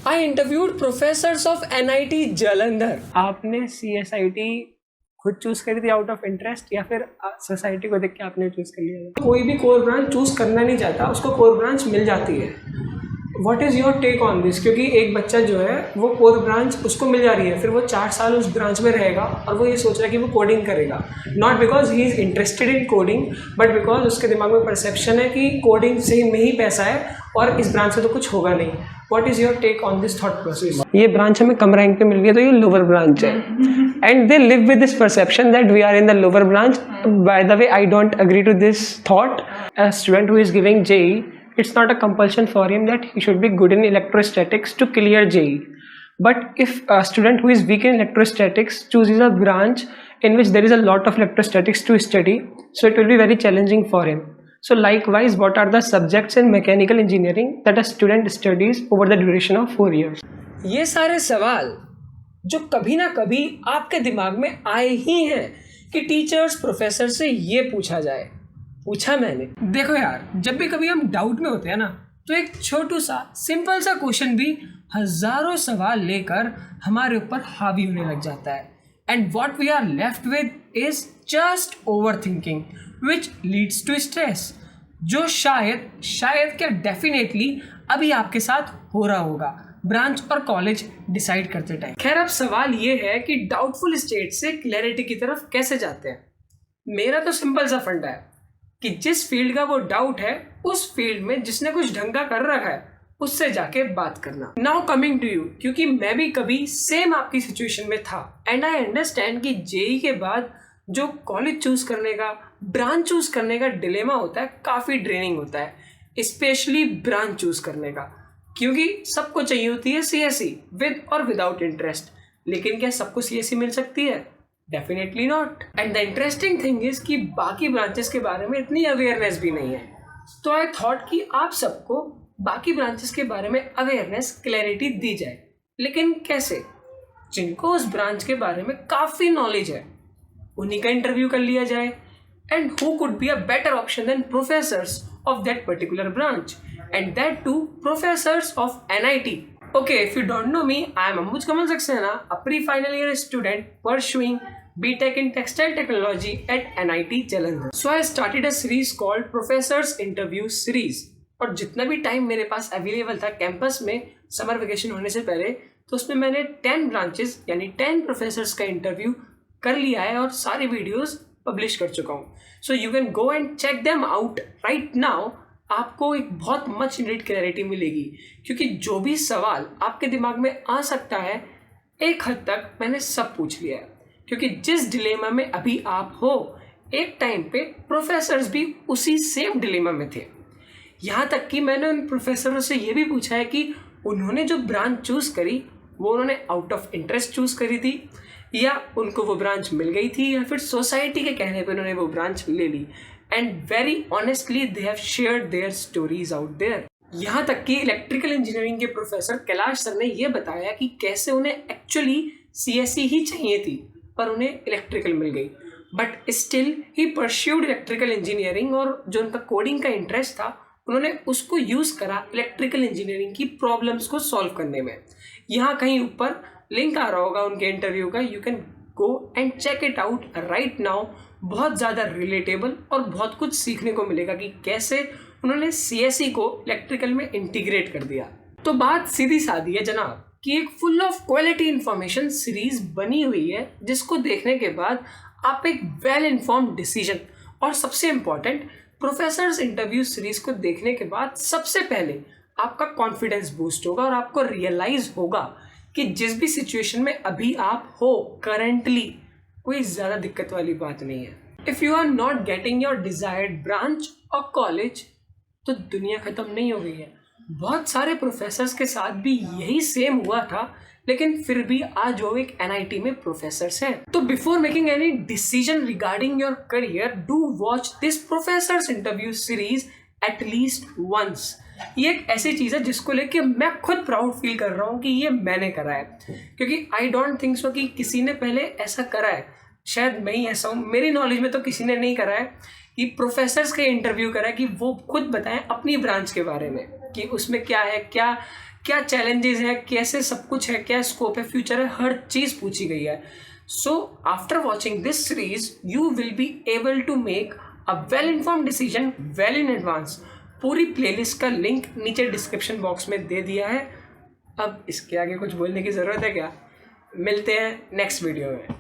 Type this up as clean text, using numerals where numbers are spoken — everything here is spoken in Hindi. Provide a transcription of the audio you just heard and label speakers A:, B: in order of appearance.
A: I interviewed professors of NIT Jalandhar. आपने CSIT खुद चूज करी थी आउट ऑफ इंटरेस्ट या फिर सोसाइटी को देख के आपने चूज कर लिया? कोई भी कोर ब्रांच चूज करना नहीं चाहता, उसको कोर ब्रांच मिल जाती है. What is your take on this? क्योंकि एक बच्चा जो है वो कोर ब्रांच उसको मिल जा रही है, फिर वो 4 साल उस ब्रांच में रहेगा और वो ये सोच रहा है कि वो कोडिंग करेगा. Not because he is interested in coding, but because उसके दिमाग में परसेप्शन है कि कोडिंग से में ही पैसा है और इस ब्रांच से तो कुछ होगा नहीं. What is your take on this thought process? ये ब्रांच हमें कम रैंक पे मिल गई है तो ये लोअर ब्रांच है, and they live with this perception that we are in the lower branch. By the way, I don't agree to this thought. A student who is giving JEE, it's not a compulsion for him that he should be good in electrostatics to clear JEE. But if a student who is weak in electrostatics chooses a branch in which there is a lot of electrostatics to study, so it will be very challenging for him. So likewise, what are the subjects in mechanical engineering that a student studies over the duration of 4 years? ये सारे सवाल जो कभी ना कभी आपके दिमाग में आए ही हैं कि टीचर्स प्रोफेसर से ये पूछा जाए. पूछा मैंने. देखो यार, जब भी कभी हम डाउट में होते हैं ना, तो एक छोटू सा सिंपल सा क्वेश्चन भी हजारों सवाल लेकर हमारे ऊपर हावी होने लग जाता है. And what we are left with is just over thinking which leads to stress, जो शायद क्या डेफिनेटली अभी आपके साथ हो रहा होगा ब्रांच और कॉलेज डिसाइड करते टाइम. खैर, अब सवाल ये है कि डाउटफुल स्टेट से क्लैरिटी की तरफ कैसे जाते हैं. मेरा तो सिंपल सा फंडा है कि जिस फील्ड का वो डाउट है, उस फील्ड में जिसने कुछ ढंग का कर रखा है उससे जाके बात करना. नाउ कमिंग टू यू, क्योंकि मैं भी कभी सेम आपकी सिचुएशन में था, एंड आई अंडरस्टैंड कि JEE के बाद जो कॉलेज चूज करने का, ब्रांच चूज करने का डिलेमा होता है, काफ़ी ड्रेनिंग होता है, स्पेशली ब्रांच चूज करने का. क्योंकि सबको चाहिए होती है CSE विद और विदाउट इंटरेस्ट. लेकिन क्या सबको CSE मिल सकती है? Definitely not. And the interesting thing is कि बाकी ब्रांचेस के बारे में इतनी अवेयरनेस भी नहीं है. तो आई थॉट कि आप सबको बाकी ब्रांचेस के बारे में अवेयरनेस, क्लैरिटी दी जाए. लेकिन कैसे? जिनको उस ब्रांच के बारे में काफ़ी नॉलेज है उन्हीं का इंटरव्यू कर लिया जाए. And who could be a better option than professors of that particular branch, and that too professors of NIT. Okay, if you don't know me, I am Ambuj Kamal Saxena, a pre-final year student pursuing BTech in Textile Technology at NIT Jalandhar. So I started a series called Professors Interview Series. और जितना भी टाइम मेरे पास अवेलेबल था कैंपस में समर वेकेशन होने से पहले, तो उसमें मैंने 10 ब्रांचेस यानी 10 प्रोफेसर्स का इंटरव्यू कर लिया है और सारे वीडियोस पब्लिश कर चुका हूँ. So you can go and check them out right now. आपको एक बहुत मच नीड क्लैरिटी मिलेगी, क्योंकि जो भी सवाल आपके दिमाग में आ सकता है एक हद तक मैंने सब पूछ लिया है. क्योंकि जिस डिलेमा में अभी आप हो, एक टाइम पे प्रोफेसर्स भी उसी सेम डिलेमा में थे. यहाँ तक कि मैंने उन प्रोफेसरों से ये भी पूछा है कि उन्होंने जो ब्रांच चूज़ करी वो उन्होंने आउट ऑफ इंटरेस्ट चूज़ करी थी, या उनको वो ब्रांच मिल गई थी, या फिर सोसाइटी के कहने पे उन्होंने वो ब्रांच ले ली. And very honestly, they have shared their stories out there. यहाँ तक कि इलेक्ट्रिकल इंजीनियरिंग के प्रोफेसर कैलाश सर ने ये बताया कि कैसे उन्हें एक्चुअली CSE ही चाहिए थी पर उन्हें इलेक्ट्रिकल मिल गई, but still he pursued electrical engineering. और जो उनका कोडिंग का इंटरेस्ट था उन्होंने उसको यूज़ करा इलेक्ट्रिकल इंजीनियरिंग की प्रॉब्लम्स को सॉल्व करने में. यहाँ कहीं ऊपर लिंक आ रहा होगा उनके इंटरव्यू का, you can go and check it out right now. बहुत ज़्यादा रिलेटेबल और बहुत कुछ सीखने को मिलेगा कि कैसे उन्होंने CSE को इलेक्ट्रिकल में इंटीग्रेट कर दिया. तो बात सीधी सादी है जनाब कि एक full of quality information series बनी हुई है, जिसको देखने के बाद आप एक वेल इन्फॉर्म्ड डिसीजन, और सबसे इम्पॉर्टेंट प्रोफेसर्स इंटरव्यू सीरीज को देखने के बाद सबसे पहले आपका कॉन्फिडेंस बूस्ट होगा और आपको रियलाइज होगा कि जिस भी सिचुएशन में अभी आप हो करंटली, कोई ज़्यादा दिक्कत वाली बात नहीं है. If you are not getting your desired branch और कॉलेज, तो दुनिया ख़त्म नहीं हो गई है. बहुत सारे प्रोफेसर्स के साथ भी यही सेम हुआ था, लेकिन फिर भी आज वो एक NIT में प्रोफेसर्स हैं. तो before making any decision regarding your career, do watch this professors interview series at least once. ये एक ऐसी चीज़ है जिसको लेके मैं खुद प्राउड फील कर रहा हूँ कि ये मैंने करा है, क्योंकि आई डोंट थिंक सो कि किसी ने पहले ऐसा करा है. शायद मैं ही ऐसा हूँ, मेरी नॉलेज में तो किसी ने नहीं करा है कि प्रोफेसर्स का इंटरव्यू करा है कि वो खुद बताएं अपनी ब्रांच के बारे में कि उसमें क्या है, क्या क्या चैलेंजेस है, कैसे सब कुछ है, क्या स्कोप है, फ्यूचर है, हर चीज़ पूछी गई है. So after watching this series you will be able to make a well informed decision well in advance. पूरी प्लेलिस्ट का लिंक नीचे डिस्क्रिप्शन बॉक्स में दे दिया है. अब इसके आगे कुछ बोलने की ज़रूरत है क्या? मिलते हैं नेक्स्ट वीडियो में.